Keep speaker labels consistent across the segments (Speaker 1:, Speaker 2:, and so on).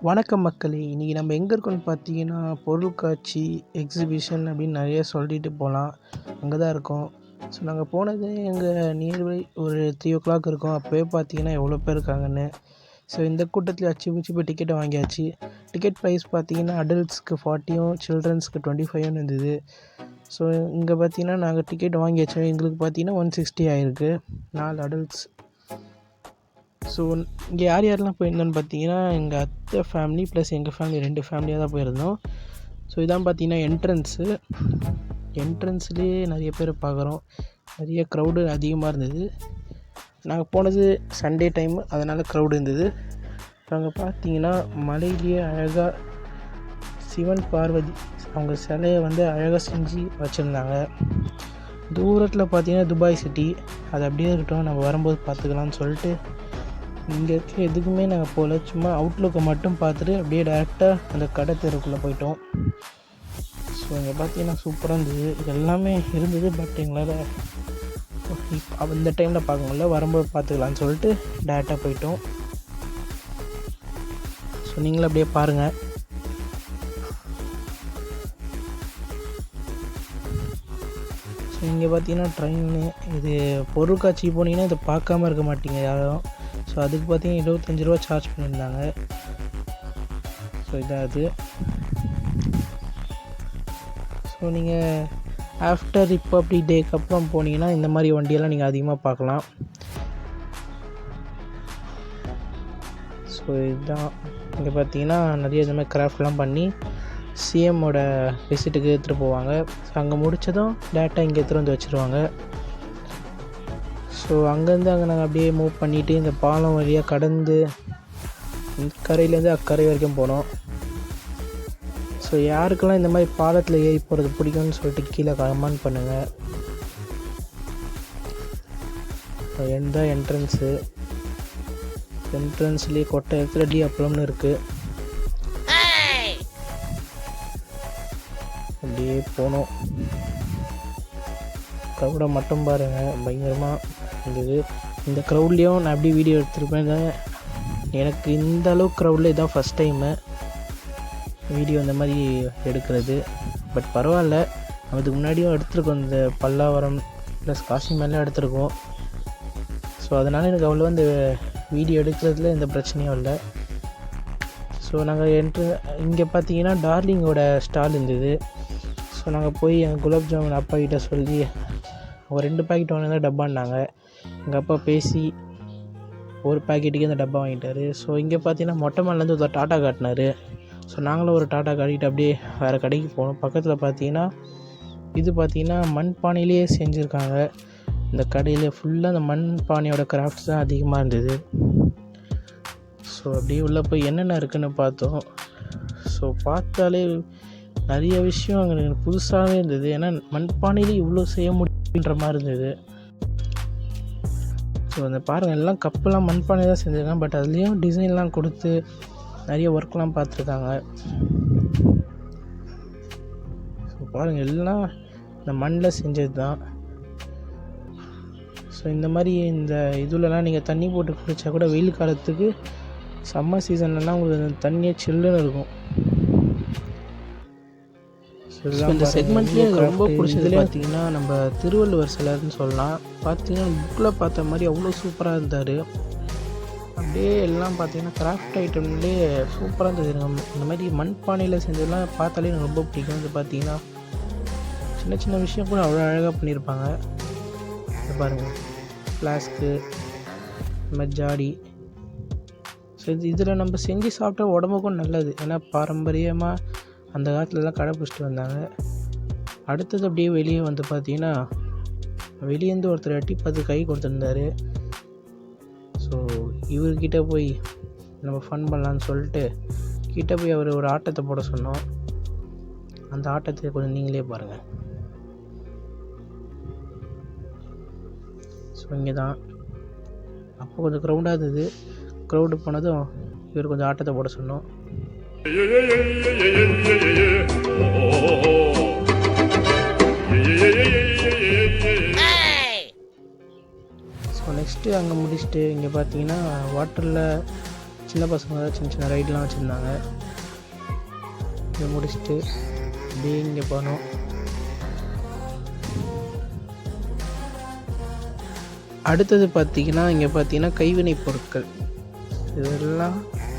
Speaker 1: வணக்கம் மக்களே! இன்றைக்கி நம்ம எங்கே இருக்கோம்னு பார்த்தீங்கன்னா, பொருட்காட்சி, எக்ஸிபிஷன் அப்படின்னு நிறைய சொல்லிட்டு போகலாம். அங்கே தான் இருக்கோம். ஸோ நாங்கள் போனது எங்கள் நியர்பை ஒரு 3:00 இருக்கும். அப்போவே பார்த்தீங்கன்னா எவ்வளோ பேர் இருக்காங்கன்னு. ஸோ இந்த கூட்டத்தில் அச்சு பிடிச்சி போய் டிக்கெட்டை வாங்கியாச்சு. டிக்கெட் ப்ரைஸ் பார்த்தீங்கன்னா அடல்ட்ஸ்க்கு 40யும் சில்ட்ரன்ஸ்க்கு 25யும் இருந்தது. ஸோ இங்கே பார்த்தீங்கன்னா நாங்கள் டிக்கெட் வாங்கியாச்சு. எங்களுக்கு பார்த்தீங்கன்னா 160 ஆயிருக்கு 4 அடல்ட்ஸ். ஸோ இங்கே யார் யாரெல்லாம் போயிருந்தோன்னு பார்த்தீங்கன்னா, எங்கள் அத்தை ஃபேமிலி ப்ளஸ் எங்கள் ஃபேமிலி 2 ஃபேமிலியாக தான் போயிருந்தோம். ஸோ இதான் பார்த்தீங்கன்னா என்ட்ரன்ஸ்லேயே நிறைய பேர் பார்க்குறோம். நிறைய க்ரௌடு அதிகமாக இருந்தது. நாங்கள் போனது சண்டே டைமு, அதனால் க்ரௌடு இருந்தது. அங்கே பார்த்தீங்கன்னா மலையிலேயே அழகாக சிவன் பார்வதி அவங்க சிலையை அழகாக செஞ்சு வச்சுருந்தாங்க. தூரத்தில் பார்த்தீங்கன்னா துபாய் சிட்டி, அது அப்படியே இருக்கட்டும், நம்ம வரும்போது பார்த்துக்கலாம்னு சொல்லிட்டு இங்கே இருக்க எதுக்குமே நாங்கள் போகல. சும்மா அவுட்லுக்கை மட்டும் பார்த்துட்டு அப்படியே டேரெக்டாக அந்த கடை தெருவுக்குள்ளே போயிட்டோம். ஸோ இங்கே பார்த்தீங்கன்னா சூப்பராக இருந்தது. எல்லாமே இருந்தது. பட் எங்களால் இப்போ அந்த டைமில் பார்க்க முடியல, வரும்போது பார்த்துக்கலான்னு சொல்லிட்டு டேரெக்டாக போயிட்டோம். ஸோ நீங்களும் அப்படியே பாருங்கள். ஸோ இங்கே பார்த்தீங்கன்னா ட்ரெயின், இது பொருட்காட்சி போனீங்கன்னா இதை பார்க்காம இருக்க மாட்டீங்க யாரும். ஸோ அதுக்கு பார்த்தீங்கன்னா 25 ரூபா சார்ஜ் பண்ணியிருந்தாங்க. ஸோ இதான் அது. ஸோ நீங்கள் ஆஃப்டர் ரிப்பப்ளிக் டேக்கு அப்புறம் போனீங்கன்னா இந்த மாதிரி வண்டியெல்லாம் நீங்கள் அதிகமாக பார்க்கலாம். ஸோ இதுதான் இங்கே பார்த்தீங்கன்னா நிறைய இந்த மாதிரி கிராஃப்ட்லாம் பண்ணி சிஎம்மோட விசிட்டுக்கு எடுத்துகிட்டு போவாங்க. ஸோ அங்கே முடித்ததும் டேரெக்டாக இங்கே எடுத்துகிட்டு வந்து வச்சுருவாங்க. ஸோ அங்கேருந்து அங்கே நாங்கள் அப்படியே மூவ் பண்ணிவிட்டு இந்த பாலம் வழியாக கடந்து கரையிலேருந்து அக்கறை வரைக்கும் போனோம். ஸோ யாருக்கெல்லாம் இந்த மாதிரி பாலத்தில் ஏறி போகிறது பிடிக்கும்னு சொல்லிட்டு கீழே கமெண்ட் பண்ணுங்கள். எந்த என்ட்ரன்ஸ்லேயே கொட்டை இடத்துல டி அப்பளம்னு இருக்குது. அப்படியே போனோம். க்ரௌடை மட்டும் பாருங்கள், பயங்கரமாக இருந்தது. இந்த க்ரௌட்லேயும் நான் அப்படியே வீடியோ எடுத்துருப்பேன். எனக்கு இந்த அளவுக்கு க்ரௌடில் இதான் ஃபஸ்ட் டைமு வீடியோ இந்த மாதிரி எடுக்கிறது. பட் பரவாயில்ல, நம்ம இதுக்கு முன்னாடியும் எடுத்துருக்கோம். இந்த பல்லாவரம் ப்ளஸ் காசிமேலாம் எடுத்துருக்கோம். ஸோ அதனால் எனக்கு அவ்வளோ இந்த வீடியோ எடுக்கிறதுல எந்த பிரச்சனையும் இல்லை. ஸோ நாங்கள் இங்கே பார்த்தீங்கன்னா டார்லிங்கோட ஸ்டால் இருந்தது. ஸோ நாங்கள் போய் எங்கள் குலாப் ஜாமுன் அப்பா கிட்ட சொல்லி ஒரு 2 பாக்கெட் வாங்கினா டப்பான்னாங்க. எங்கள் அப்பா பேசி ஒரு பாக்கெட்டுக்கு அந்த டப்பா வாங்கிட்டார். ஸோ இங்கே பார்த்தீங்கன்னா மொட்டை மாடிலேருந்து ஒரு டாட்டா காட்டினார். ஸோ நாங்களும் ஒரு டாட்டா காட்டிட்டு அப்படியே வேறு கடைக்கு போனோம். பக்கத்தில் பார்த்தீங்கன்னா இது பார்த்தீங்கன்னா மண் பானையிலேயே செஞ்சுருக்காங்க. இந்த கடையில் ஃபுல்லாக அந்த மண் பானையோட கிராஃப்ட்ஸ் தான் அதிகமாக இருந்தது. ஸோ அப்படியே உள்ளே போய் என்னென்ன இருக்குதுன்னு பார்த்தோம். ஸோ பார்த்தாலே நிறைய விஷயம் அங்கே எனக்கு புதுசாகவே இருந்தது. ஏன்னா மண்பானையிலே இவ்வளோ செய்ய முடியுன்ற மாதிரி இருந்தது. ஸோ அந்த பாருங்கள், எல்லாம் கப்பெல்லாம் மண்பானை தான் செஞ்சுருக்காங்க. பட் அதுலேயும் டிசைன்லாம் கொடுத்து நிறைய ஒர்க்லாம் பார்த்துருக்காங்க. ஸோ பாருங்கள், எல்லாம் இந்த மண்ணில் செஞ்சது தான். ஸோ இந்த மாதிரி இந்த இதுலலாம் நீங்கள் தண்ணி போட்டு குடித்தா கூட வெயில் காலத்துக்கு சம்மர் சீசன்லலாம் உங்களுக்கு அந்த தண்ணியே சில்லுன்னு இருக்கும். இந்த செக்மெண்ட்லேயே ரொம்ப பிடிச்சதுலேயே பார்த்தீங்கன்னா நம்ம திருவள்ளுவர் சிலர்னு சொல்லலாம். பார்த்தீங்கன்னா புக்கில் பார்த்த மாதிரி அவ்வளோ சூப்பராக இருந்தார். அப்படியே எல்லாம் பார்த்தீங்கன்னா கிராஃப்ட் ஐட்டம்லேயே சூப்பராக இருந்தது. இந்த மாதிரி மண்பானையில் செஞ்சதெல்லாம் பார்த்தாலே எனக்கு ரொம்ப பிடிக்கும். இது பார்த்தீங்கன்னா சின்ன சின்ன விஷயம் கூட அவ்வளோ அழகாக பண்ணியிருப்பாங்க. இது பாருங்கள், ஃப்ளாஸ்க்கு, இந்த மாதிரி ஜாடி. ஸோ இதில் நம்ம செஞ்சு சாப்பிட்டா உடம்புக்கும் நல்லது. ஏன்னா பாரம்பரியமாக அந்த காலத்துலலாம் கடைப்பிடிச்சிட்டு வந்தாங்க. அடுத்தது அப்படியே வெளியே பார்த்தீங்கன்னா வெளியேருந்து ஒருத்தர் எட்டி பார்த்து கை கொடுத்துருந்தாரு. ஸோ இவர்கிட்ட போய் நம்ம ஃபன் பண்ணலான்னு சொல்லிட்டு கிட்டே போய் அவர் ஒரு ஆட்டத்தை போட சொன்னோம். அந்த ஆட்டத்தை கொஞ்சம் நீங்களே பாருங்கள். ஸோ இங்கே தான் அப்போ கொஞ்சம் க்ரௌடாக இருந்தது. க்ரௌடு போனதும் இவர் கொஞ்சம் ஆட்டத்தை போட சொன்னோம். ஸோ நெக்ஸ்ட்டு அங்கே முடிச்சுட்டு இங்கே பார்த்தீங்கன்னா வாட்டரில் சின்ன பசங்க சின்ன சின்ன ரைட்லாம் வச்சுருந்தாங்க. இதை முடிச்சுட்டு அப்படியே இங்கே போனோம். அடுத்தது பார்த்திங்கன்னா இங்கே பார்த்திங்கன்னா கைவினை பொருட்கள் இதெல்லாம்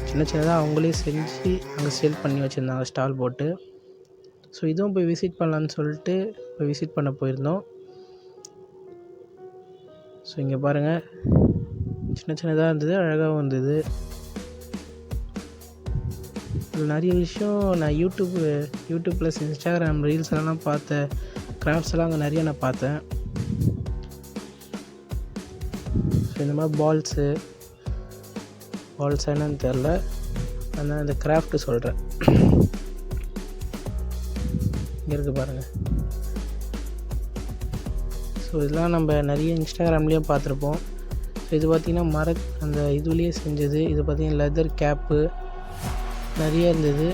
Speaker 1: சின்ன சின்னதாக அவங்களே செஞ்சு அங்கே சேல் பண்ணி வச்சுருந்தாங்க ஸ்டால் போட்டு. ஸோ இதுவும் போய் விசிட் பண்ணலான்னு சொல்லிட்டு போய் விசிட் பண்ண போயிருந்தோம். ஸோ இங்கே பாருங்கள், சின்ன சின்னதாக இருந்தது, அழகாகவும் இருந்தது. இதில் நிறைய விஷயம் நான் யூடியூப் ப்ளஸ் இன்ஸ்டாகிராம் ரீல்ஸ் எல்லாம் பார்த்த கிராஃப்ட்ஸ் எல்லாம் அங்கே நிறைய நான் பார்த்தேன். ஸோ இந்த மாதிரி பால்ஸ் என்னன்னு தெரில, ஆனால் இந்த கிராஃப்ட்டு சொல்கிறேன். இங்கே இருக்குது பாருங்கள். ஸோ இதெல்லாம் நம்ம நிறைய இன்ஸ்டாகிராம்லேயும் பார்த்துருப்போம். ஸோ இது பார்த்திங்கன்னா அந்த இதுலேயே செஞ்சது. இது பார்த்திங்கன்னா லெதர் கேப்பு நிறைய இருந்தது.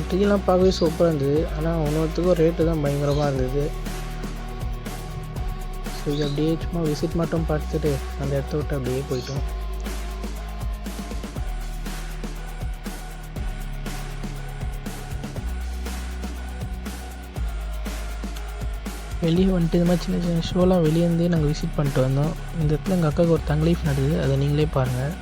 Speaker 1: ட்ரீலாம் பார்க்கவே சூப்பராக இருந்தது. ஆனால் ஒவ்வொருத்துக்கும் ரேட்டு தான் பயங்கரமாக இருந்தது. ஸோ இது அப்படியே சும்மா விசிட் மட்டும் பார்த்துட்டு அந்த இடத்த விட்டு அப்படியே போயிட்டோம். வெளியே வந்துட்டு இது மாதிரி சின்ன சின்ன ஷோலாம் வெளியேருந்தே நாங்கள் விசிட் பண்ணிட்டு வந்தோம். இந்த இடத்துல எங்கள் அக்காவுக்கு ஒரு தங்க லைஃப் நடக்குது, அதை நீங்களே பாருங்கள்.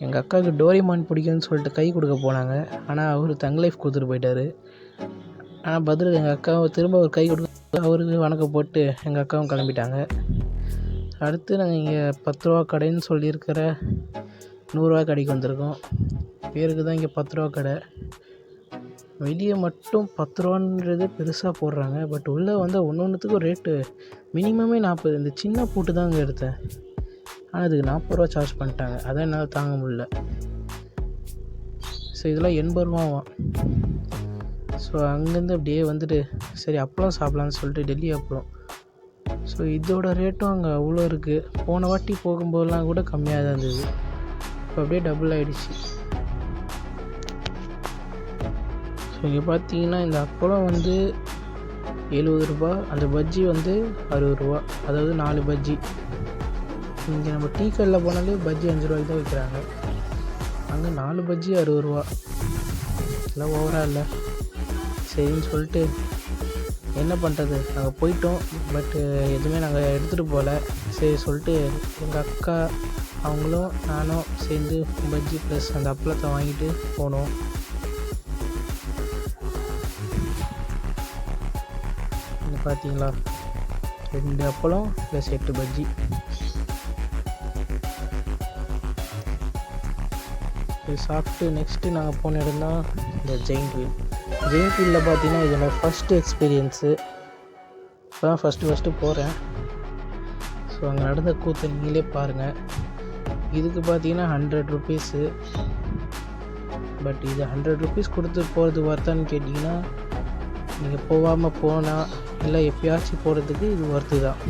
Speaker 1: எங்கள் அக்காவுக்கு டோரிமான் பிடிக்கும்னு சொல்லிட்டு கை கொடுக்க போனாங்க. ஆனால் அவர் தங்க லைஃப் கொடுத்துட்டு போயிட்டார். ஆனால் பதில் எங்கள் அக்காவை திரும்ப ஒரு கை கொடுக்க அவருக்கு வணக்கம் போட்டு எங்கள் அக்காவும் கிளம்பிட்டாங்க. அடுத்து நாங்கள் இங்கே 10 ரூபா கடைன்னு சொல்லியிருக்கிற 100 ரூபா கடைக்கு வந்திருக்கோம். பேருக்கு தான் இங்கே 10 ரூபா கடை. வெளியே மட்டும் 10 ரூபான்றது பெருசாக போடுறாங்க. பட் உள்ளே வந்து ஒன்றுத்துக்கும் ரேட்டு மினிமமே 40. இந்த சின்ன பூட்டு தான் அங்கே எடுத்தேன். ஆனால் அதுக்கு 40 ரூபா சார்ஜ் பண்ணிட்டாங்க. அதான் என்னால் தாங்க முடியல. ஸோ இதெல்லாம் 80 ரூபாவாம். ஸோ அங்கேருந்து அப்படியே வந்துட்டு சரி அப்பளம் சாப்பிட்லான்னு சொல்லிட்டு டெல்லி அப்பளம். ஸோ இதோட ரேட்டும் அங்கே அவ்வளோ இருக்குது. போன வாட்டி போகும்போதெல்லாம் கூட கம்மியாக தான் இருந்தது. இப்போ அப்படியே டபுள் ஆகிடுச்சு. ஸோ இங்கே பார்த்தீங்கன்னா இந்த அப்பளம் வந்து 70 ரூபா, அந்த பஜ்ஜி வந்து 60 ரூபா, அதாவது 4 பஜ்ஜி. இங்கே நம்ம டீ கடையில் போனாலே பஜ்ஜி 5 ரூபாய்க்கு தான் விற்கிறாங்க. அங்கே 4 பஜ்ஜி 60 ரூபா. இதெல்லாம் ஓவராக இல்லை. சரின்னு சொல்லிட்டு என்ன பண்ணுறது, நாங்கள் போயிட்டோம். பட்டு எதுவுமே நாங்கள் எடுத்துகிட்டு போகல. சரி சொல்லிட்டு எங்கள் அக்கா அவங்களும் நானும் சேர்ந்து பஜ்ஜி ப்ளஸ் அந்த அப்பளத்தை வாங்கிட்டு போனோம். இங்கே பார்த்தீங்களா, 2 அப்பளம் ப்ளஸ் 8 பஜ்ஜி. இது சாப்பிட்டு நெக்ஸ்ட்டு நாங்கள் போன இடம் தான் இந்த ஜெயிண்ட் வீலில் பார்த்தீங்கன்னா இது என்னோடய ஃபஸ்ட்டு எக்ஸ்பீரியன்ஸு. இப்போ தான் ஃபஸ்ட்டு போகிறேன். ஸோ அங்கே நடந்த கூத்தை நீங்களே பாருங்கள். இதுக்கு பார்த்தீங்கன்னா 100 ருபீஸு. பட் இது 100 ருபீஸ் கொடுத்து போகிறது ஒர்த்தான்னு கேட்டிங்கன்னா நீங்கள் போகாமல் போனால் இல்லை எப்பயாச்சும் போகிறதுக்கு இது ஒர்த்து தான்.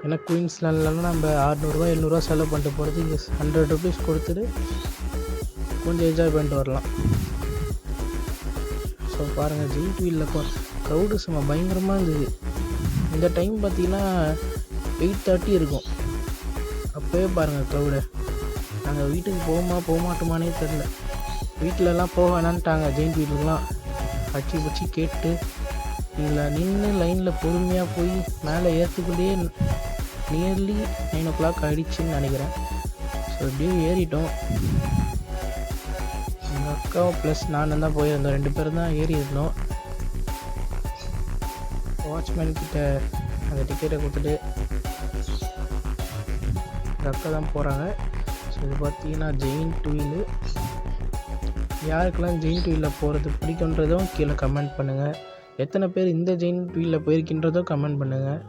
Speaker 1: ஏன்னா குயின்ஸ்லாண்ட்லாம் நம்ம 600 700 செலவு பண்ணிட்டு போகிறது இங்கே 100 ருபீஸ் கொடுத்துட்டு கொஞ்சம் என்ஜாய் பண்ணிட்டு வரலாம். ஸோ பாருங்கள், ஜெயிண்ட் வீலில் க்ரௌடு சும்மா பயங்கரமாக இருந்தது. இந்த டைம் பார்த்திங்கன்னா 8:30 இருக்கும். அப்போவே பாருங்கள் க்ரௌடை. நாங்கள் வீட்டுக்கு போக மாட்டோமானே தெரில. வீட்டிலலாம் போக வேணான்ட்டாங்க. ஜெயிண்ட் வீலுக்கெலாம் பிடிச்சி கேட்டு இதில் நின்று லைனில் பொறுமையாக போய் மேலே ஏற்றுக்குள்ளேயே நியர்லி 9 o'clock ஆகிடுச்சின்னு நினைக்கிறேன். ஸோ இப்படியே ஏறிட்டோம். எங்கள் அக்காவும் ப்ளஸ் நானும் தான் போயிருந்தோம். 2 பேரும் தான் ஏறி இருந்தோம். வாட்ச்மேன் கிட்ட அந்த டிக்கெட்டை கொடுத்துட்டு எங்கள் அக்கா தான் போகிறாங்க. ஸோ இது பார்த்தீங்கன்னா ஜெயிண்ட் வீலு. யாருக்கெல்லாம் ஜெயிண்ட் வீலில் போகிறது பிடிக்குன்றதும் கீழே கமெண்ட் பண்ணுங்கள். எத்தனை பேர் இந்த ஜெயிண்ட் வீலில் போயிருக்கின்றதும் கமெண்ட் பண்ணுங்கள்.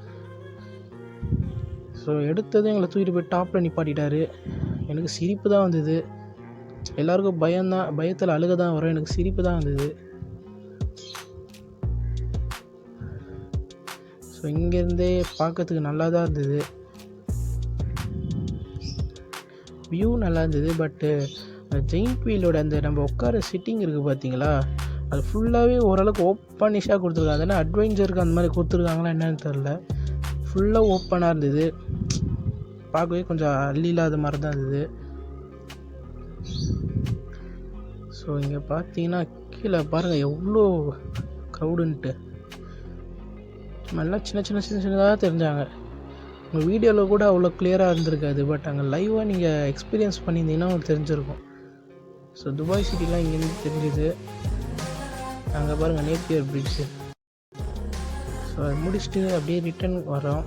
Speaker 1: ஸோ எடுத்ததும் எங்களை தூக்கிட்டு போய் டாப்பில் நிப்பாட்டிட்டார். எனக்கு சிரிப்பு தான் வந்தது. எல்லாருக்கும் பயத்தில் அழுக தான் வரும். எனக்கு சிரிப்பு தான் வந்தது. ஸோ இங்கேருந்தே பார்க்கறதுக்கு நல்லா தான் இருந்தது. வியூ நல்லா இருந்தது. பட்டு ஜெயிண்ட் வீலோட அந்த நம்ம உட்கார சிட்டிங் இருக்குது பார்த்தீங்களா, அது ஃபுல்லாகவே ஓரளவுக்கு ஓப்பனிஷாக கொடுத்துருக்காங்க. அதனால் அட்வென்ச்சருக்கு அந்த மாதிரி கொடுத்துருக்காங்களா என்னன்னு தெரில. ஃபுல்லாக ஓப்பனாக இருந்தது, பார்க்கவே கொஞ்சம் அள்ளி இல்லாத மாதிரி தான் இருந்தது. ஸோ இங்கே பார்த்தீங்கன்னா கீழே பாருங்கள் எவ்வளோ க்ரௌடுன்ட்டு. நல்லா சின்ன சின்னதாக தெரிஞ்சாங்க. உங்கள் வீடியோவில் கூட அவ்வளோ கிளியராக இருந்திருக்காது, பட் அங்கே லைவாக நீங்கள் எக்ஸ்பீரியன்ஸ் பண்ணியிருந்தீங்கன்னா உங்களுக்கு தெரிஞ்சிருக்கும். ஸோ துபாய் சிட்டிலாம் இங்கேருந்து தெரிஞ்சுது. அங்கே பாருங்கள் நேப்பியர் பிரிட்ஜு. ஸோ அதை முடிச்சுட்டு அப்படியே ரிட்டன் வரோம்.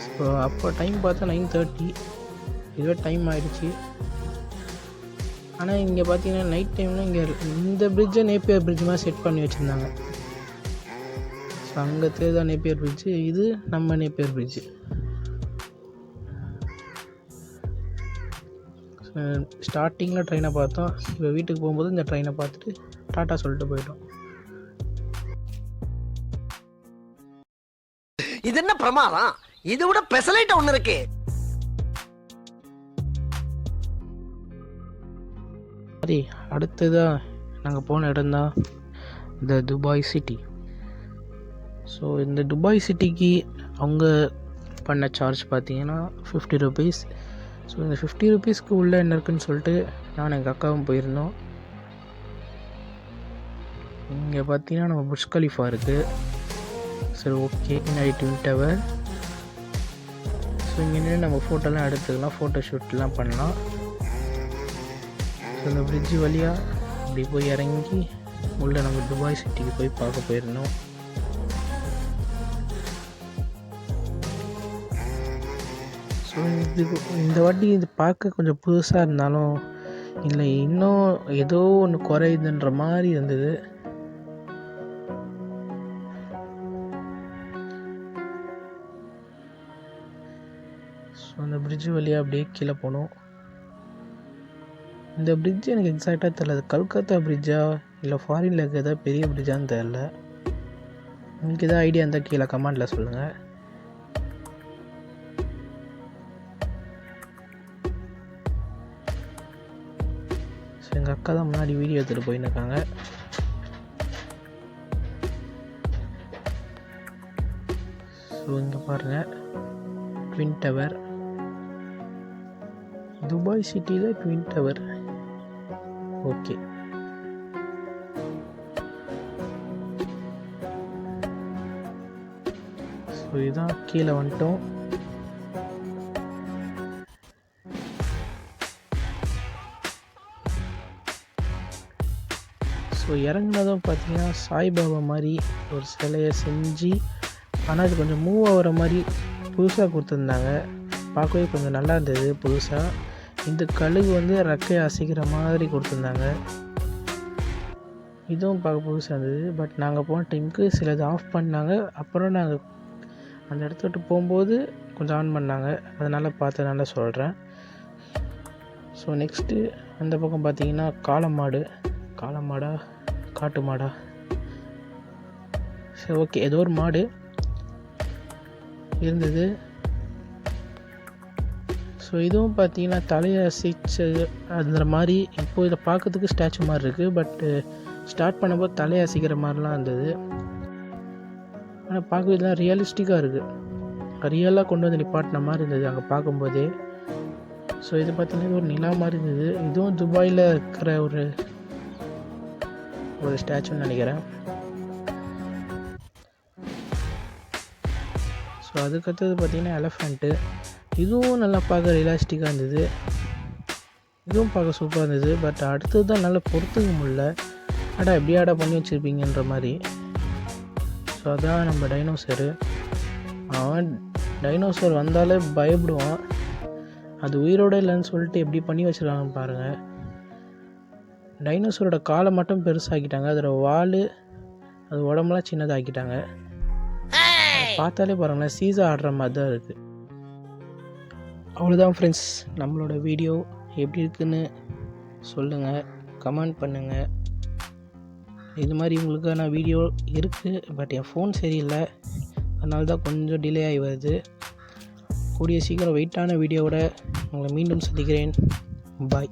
Speaker 1: ஸோ அப்போ டைம் பார்த்தா 9:30, இதுவே டைம் ஆகிடுச்சு. ஆனால் இங்கே பார்த்தீங்கன்னா நைட் டைமில் இங்கே இந்த பிரிட்ஜை நேப்பியர் பிரிட்ஜ் மாதிரி செட் பண்ணி வச்சுருந்தாங்க. ஸோ அங்கே தான் நேப்பியர் பிரிட்ஜு, இது நம்ம நேப்பியர் பிரிட்ஜு. ஸ்டார்டிங்கில் ட்ரெயினை பார்த்தோம். இப்போ வீட்டுக்கு போகும்போது இந்த ட்ரெயினை பார்த்துட்டு டாட்டா சொல்லிட்டு போயிட்டோம்.
Speaker 2: இது என்ன பிரமாதம், இது விட பெசலைட் ஒன்று இருக்கு.
Speaker 1: சரி, அடுத்ததாக நாங்கள் போன இடம் தான் இந்த துபாய் சிட்டி. ஸோ இந்த துபாய் சிட்டிக்கு அவங்க பண்ண சார்ஜ் பார்த்தீங்கன்னா 50 rupees. ஸோ இந்த 50 rupeesக்கு உள்ளே என்ன இருக்குதுன்னு சொல்லிட்டு நான் எங்கள் அக்காவும் போயிருந்தோம். இங்கே பார்த்தீங்கன்னா நம்ம புர்ஜ் கலிஃபா இருக்குது. சரி, ஓகே, பின்னாடி ட்வின் டவர். ஸோ இங்கே நம்ம ஃபோட்டோலாம் எடுத்துக்கலாம், ஃபோட்டோ ஷூட்லாம் பண்ணலாம். ஸோ இந்த பிரிட்ஜு வழியாக அப்படி போய் இறங்கி உள்ளே நம்ம துபாய் சிட்டிக்கு போய் பார்க்க போயிருந்தோம். ஸோ இந்த வாட்டி இது பார்க்க கொஞ்சம் புதுசாக இருந்தாலும் இல்லை இன்னும் ஏதோ ஒன்று குறையுதுன்ற மாதிரி இருந்தது. ஸோ அந்த பிரிட்ஜு வழியாக அப்படியே கீழே போனோம். இந்த பிரிட்ஜ் எனக்கு எக்ஸாக்டாக தெரியல, அது கல்கத்தா பிரிட்ஜா இல்லை ஃபாரினில் இருக்க ஏதாவது பெரிய பிரிட்ஜான்னு தெரில. உங்களுக்கு எதாவது ஐடியா இருந்தால் கீழே கமெண்டில் சொல்லுங்கள். ஸோ எங்கள் அக்கா தான் முன்னாடி வீடியோ எடுத்துகிட்டு போயின்னு இருக்காங்க. ஸோ இங்கே பாருங்கள் ட்வின் டவர், துபாய் சிட்டியில் ட்வின் டவர். ஓகே, ஸோ இதுதான் கீழே வந்துட்டோம். ஸோ இறங்குனதும் பார்த்தீங்கன்னா சாய்பாபா மாதிரி ஒரு சிலையை செஞ்சு, ஆனால் அது கொஞ்சம் மூவ் ஆகிற மாதிரி புதுசாக கொடுத்துருந்தாங்க. பார்க்கவே கொஞ்சம் நல்லா இருந்தது புதுசாக. இந்த கழுகு வந்து ரெக்கையை அசைக்கிற மாதிரி கொடுத்துருந்தாங்க. இதுவும் பார்க்க புதுசாக இருந்தது. பட் நாங்கள் போன டைமுக்கு சிலது ஆஃப் பண்ணாங்க. அப்புறம் நாங்கள் அந்த இடத்த விட்டு போகும்போது கொஞ்சம் ஆன் பண்ணாங்க. அதனால் பார்த்ததுனால சொல்கிறேன். ஸோ நெக்ஸ்ட்டு அந்த பக்கம் பார்த்தீங்கன்னா காளை மாடா காட்டு மாடா, சரி ஓகே, ஏதோ ஒரு மாடு இருந்தது. ஸோ இதுவும் பார்த்தீங்கன்னா தலையை அசைச்சு அந்த மாதிரி, இப்போது இதை பார்க்கறதுக்கு ஸ்டாச்சு மாதிரி இருக்குது. பட்டு ஸ்டார்ட் பண்ணும்போது தலையை அசைக்கிற மாதிரிலாம் இருந்தது. ஆனால் பார்க்க இதெல்லாம் ரியலிஸ்டிக்காக இருக்குது, ரியலாக கொண்டு வந்து நிப்பாட்டின மாதிரி இருந்தது அங்கே பார்க்கும்போதே. ஸோ இது பார்த்திங்கன்னா இது ஒரு நிலா மாதிரி இருந்தது. இதுவும் துபாயில் இருக்கிற ஒரு ஸ்டாச்சுன்னு நினைக்கிறேன். ஸோ அதுக்கடுத்தது பார்த்திங்கன்னா எலஃபண்ட்டு. இதுவும் நல்லா பார்க்க ரியலிஸ்டிக்காக இருந்தது. இதுவும் பார்க்க சூப்பராக இருந்தது. பட் அடுத்தது தான் நல்லா பொறுத்துக்க முடியல, எப்படி பண்ணி வச்சுருப்பீங்கன்ற மாதிரி. ஸோ அதான் நம்ம டைனோசரு. அவன் டைனோசர் வந்தாலே பயப்படுவான். அது உயிரோடு இல்லைன்னு சொல்லிட்டு எப்படி பண்ணி வச்சுருக்காங்கன்னு பாருங்கள். டைனோசரோட காலை மட்டும் பெருசாக்கிட்டாங்க, அதோட வால் அது உடம்புலாம் சின்னதாக்கிட்டாங்க. பார்த்தாலே பாருங்களேன், சீசா ஆடுற மாதிரி தான் இருக்குது. அவ்வளோதான் ஃப்ரெண்ட்ஸ், நம்மளோட வீடியோ எப்படி இருக்குன்னு சொல்லுங்கள், கமெண்ட் பண்ணுங்கள். இது மாதிரி உங்களுக்கான வீடியோ இருக்குது, பட் என் ஃபோன் சரியில்லை, அதனால தான் கொஞ்சம் டிலே ஆகி வருது. கூடிய சீக்கிரம் வெயிட்டான வீடியோவோட உங்களை மீண்டும் சந்திக்கிறேன். பாய்.